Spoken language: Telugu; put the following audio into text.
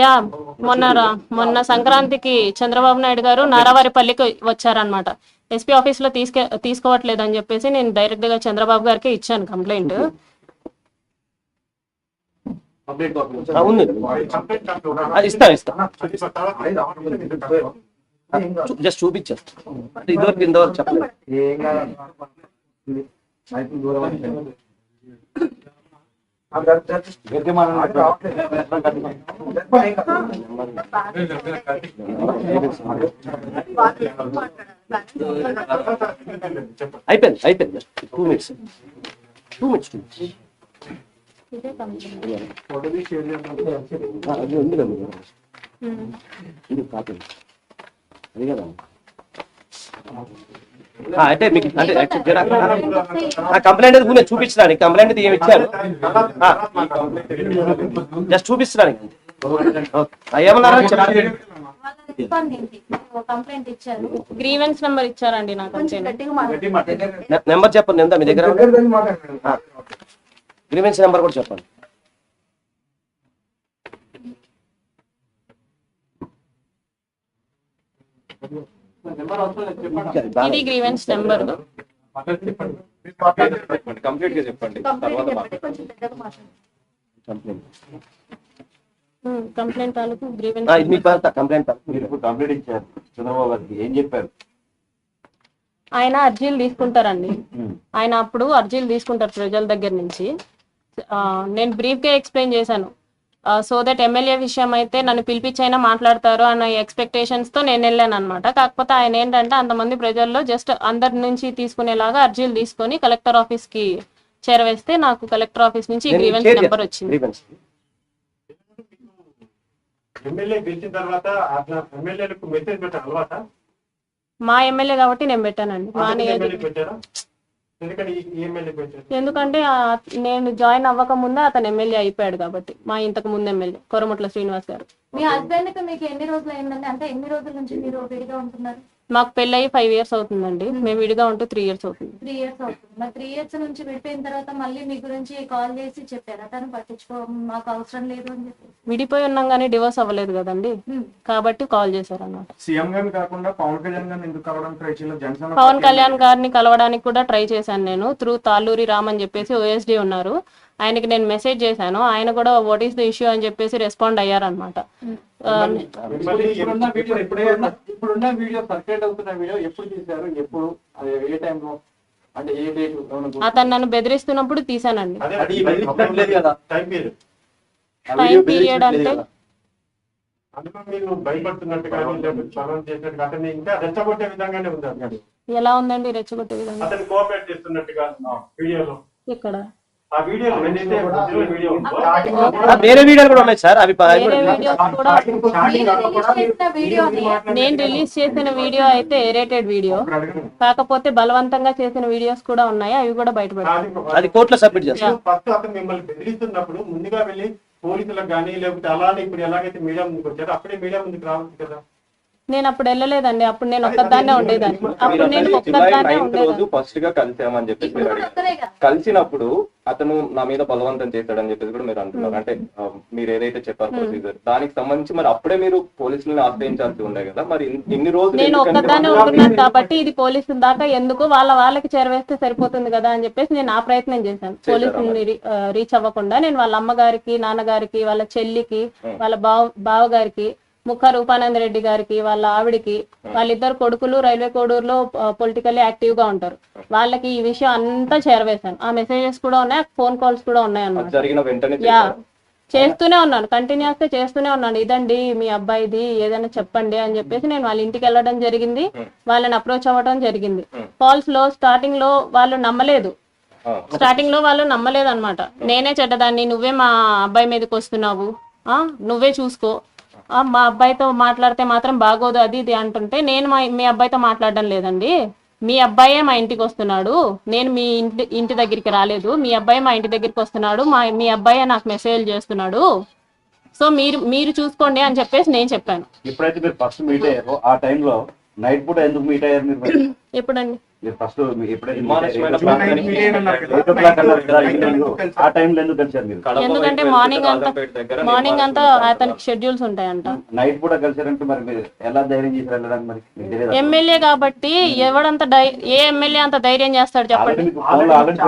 యా మొన్న సంక్రాంతికి చంద్రబాబు నాయుడు గారు నారావారిపల్లికి వచ్చారనమాట. ఎస్పీ ఆఫీస్ లో తీసుకోవట్లేదు అని చెప్పేసి నేను డైరెక్ట్ గా చంద్రబాబు గారికి ఇచ్చాను కంప్లైంట్. జస్ట్ చూపించేస్తా ఇదివరకు చెప్పలేదు. అయిపోయింది 2 minutes. అంటే మీకు అంటే కంప్లైంట్ అయితే చూపించడానికి కంప్లైంట్ ఏమి ఇచ్చారు జస్ట్ చూపిస్తున్నానికి ఏమన్నారా గ్రీవెన్స్ నెంబర్ ఇచ్చారండి నాకు. నెంబర్ చెప్పండి ఎంత మీ దగ్గర గ్రీవెన్స్ నెంబర్ కూడా చెప్పండి. ఇది గ్రీవెన్స్ నెంబర్. కంప్లీట్ గా చెప్పండి. కంప్లైంట్ తాలూకు గ్రీవెన్స్ కంప్లైంట్ ఇచ్చారు చంద్రబాబు గారికి ఏం చెప్పారు? ఆయన అర్జీలు తీసుకుంటారండి. ఆయన అప్పుడు అర్జీలు తీసుకుంటారు ప్రజల దగ్గర నుంచి. నేను బ్రీఫ్ గా ఎక్స్ప్లెయిన్ చేశాను. సో దట్ ఎమ్మెల్యే విషయం అయితే నన్ను పిలిపించైనా మాట్లాడతారు అన్న ఎక్స్పెక్టేషన్స్ తో నేను వెళ్ళాను అనమాట. కాకపోతే ఆయన ఏంటంటే అంతమంది ప్రజల్లో జస్ట్ అందరి నుంచి తీసుకునేలాగా అర్జీలు తీసుకొని కలెక్టర్ ఆఫీస్ కి చేరవేస్తే నాకు కలెక్టర్ ఆఫీస్ నుంచి గ్రీవెన్స్ నెంబర్ వచ్చింది. మా ఎమ్మెల్యే కాబట్టి నేను పెట్టానండి. ఎందుకంటే నేను జాయిన్ అవ్వక ముందే అతను ఎమ్మెల్యే అయిపోయాడు కాబట్టి. మా ఇంతకు ముందు ఎమ్మెల్యే కొరమట్ల శ్రీనివాస్ గారు. మీ హస్బెండ్ కి మీకు ఎన్ని రోజులు అయిందండి? అంటే ఎన్ని రోజుల నుంచి మీరు విడిగా ఉంటున్నారు? మాకు పెళ్ళయి 5 years అవుతుందండి. మేము విడిగా ఉంటూ 3 years అవుతుంది. 3 years అవుతుంది. మరి 3 years నుంచి విడిపోయిన తర్వాత మళ్ళీ మీ గురించి కాల్ చేసి చెప్పారా తను పట్టించుకో మాకు అవసరం లేదు అని చెప్పి? విడిపోయి ఉన్నాం కానీ డివోర్స్ అవ్వలేదు కదండి, కాబట్టి కాల్ చేశారు అన్నమాట. సీఎం గారిని కాకుండా పవన్ కళ్యాణ్ గారిని ఎందుకు కలవడానికి ట్రై చేయలేదు? పవన్ కళ్యాణ్ గారిని కలవడానికి కూడా ట్రై చేశాను నేను. త్రూ తాళ్ళూరి రామ్ అని చెప్పేసి OSD ఉన్నారు, ఆయనకి నేను మెసేజ్ చేశాను. ఆయన కూడా వాట్ ఈస్ ద ఇష్యూ అని చెప్పేసి రెస్పాండ్ అయ్యారనమాట. ఇప్పుడున్న వీడియో సర్క్యులేట్ అవుతున్న వీడియో ఎప్పుడు తీశారు? ఎప్పుడు? ఏ టైంలో? అంటే ఏ డేట్? అతను నన్ను బెదిరిస్తున్నప్పుడు తీసానండి. టైం పీరియడ్ అంటే ఎలా ఉందండి? రెచ్చగొట్టే విధంగా ఇక్కడ వేరే వీడియోలు కూడా ఉన్నాయి సార్. అవి నేను రిలీజ్ చేసిన వీడియో అయితే ఎరేటెడ్ వీడియో, కాకపోతే బలవంతంగా చేసిన వీడియోస్ కూడా ఉన్నాయి. అవి కూడా బయటపడతాయి. అది కోర్టులో సబ్మిట్ చేస్తాం. ఫస్ట్ అతను మిమ్మల్ని బెదిరిస్తున్నప్పుడు ముందుగా వెళ్ళి పోలీసులకు కానీ లేకపోతే అలానే ఇప్పుడు ఎలాగైతే మీడియా ముందుకు వచ్చారో అప్పుడే మీడియా ముందుకు రావచ్చు కదా? నేను అప్పుడు వెళ్ళలేదండి. అప్పుడు నేను ఒక్కదాన్నే ఉండేదాన్ని. అప్పుడు నేను ఒక్కదాన్నే ఉండేదాన్ని. ఫస్ట్ గా కలిసామని చెప్పేసి మీరు అడిగారు. కలిసినప్పుడు అతను నా మీద బలవంతం చేశాడని చెప్పేసి కూడా మీరు అంటున్నారు. అంటే మీరు ఏదైతే చెప్పారు ప్రొసీజర్ దానికి సంబంధించి మరి అప్పుడే మీరు పోలీసులను ఆశ్రయించాల్సి ఉండే కదా. మరి ఇన్ని రోజులు నేను ఒక్కదాన్నే ఉంటున్నాను కాబట్టి ఇది పోలీసుల దాకా ఎందుకు, వాళ్ళకి చేరవేస్తే సరిపోతుంది కదా అని చెప్పేసి నేను ఆ ప్రయత్నం చేశాను. పోలీసుని రీచ్ అవ్వకుండా నేను వాళ్ళ అమ్మగారికి, నాన్నగారికి, వాళ్ళ చెల్లికి, వాళ్ళ బావగారికి, ముఖ రూపానంద రెడ్డి గారికి, వాళ్ళ ఆవిడికి, వాళ్ళిద్దరు కొడుకులు రైల్వే కోడూరులో పొలిటికల్లీ యాక్టివ్ గా ఉంటారు, వాళ్ళకి ఈ విషయం అంతా చేరవేశాను. ఆ మెసేజెస్ కూడా ఉన్నాయి, ఫోన్ కాల్స్ కూడా ఉన్నాయి అన్నమాట. యా, చేస్తూనే ఉన్నాను, కంటిన్యూస్ గా చేస్తూనే ఉన్నాను. ఇదండి మీ అబ్బాయిది, ఏదైనా చెప్పండి అని చెప్పేసి నేను వాళ్ళ ఇంటికి వెళ్ళడం జరిగింది, వాళ్ళని అప్రోచ్ అవ్వడం జరిగింది. కాల్స్ లో స్టార్టింగ్ లో వాళ్ళు నమ్మలేదు అనమాట. నేనే చెడ్డదాన్ని, నువ్వే మా అబ్బాయి మీదకి వస్తున్నావు, నువ్వే చూసుకో, మా అబ్బాయితో మాట్లాడితే మాత్రం బాగోదు, అది ఇది అంటుంటే నేను మీ అబ్బాయితో మాట్లాడడం లేదండి, మీ అబ్బాయే మా ఇంటికి వస్తున్నాడు, నేను మీ ఇంటి దగ్గరికి రాలేదు, మీ అబ్బాయి మా ఇంటి దగ్గరికి వస్తున్నాడు, మీ అబ్బాయే నాకు మెసేజ్ చేస్తున్నాడు, సో మీరు చూసుకోండి అని చెప్పేసి నేను చెప్పాను. ఎప్పుడైతే మీరు ఫస్ట్ మీట్ అయ్యారో ఆ టైంలో నైట్ పూట ఎందుకు మీట్ అయ్యారు మీరు మరి? ఎప్పుడండి? మీరు ఫస్ట్ ఎప్పుడైతే విమానాశ్రయమైన జూన్ 9 మీడియం అన్నారు కదా, 8 o'clock అన్నారు కదా, నైట్ ఈవినింగ్. ఎందుకు కలిసి? ఆ టైంలో ఎందుకు కలిసారు మీరు? కడప ఎందుకంటే వైపు మార్నింగ్ వెళ్తే అంతా రాజంపేట దగ్గర మార్నింగ్ అంతా నిర్మానుష్యం అతనికి షెడ్యూల్స్ ఉంటాయంట. నైట్ పూట కలిసారంటే మరి మీరు ఎలా ధైర్యం చేసి వెళ్ళడానికి మరి మీకు తెలియదు? ఎమ్మెల్యే కాబట్టి ఎవడంత ఏ ఎమ్మెల్యే అంత ధైర్యం చేస్తాడు చెప్పండి? ఆల్రెడీ మీకు ఫోన్లో ఆల్రెడీ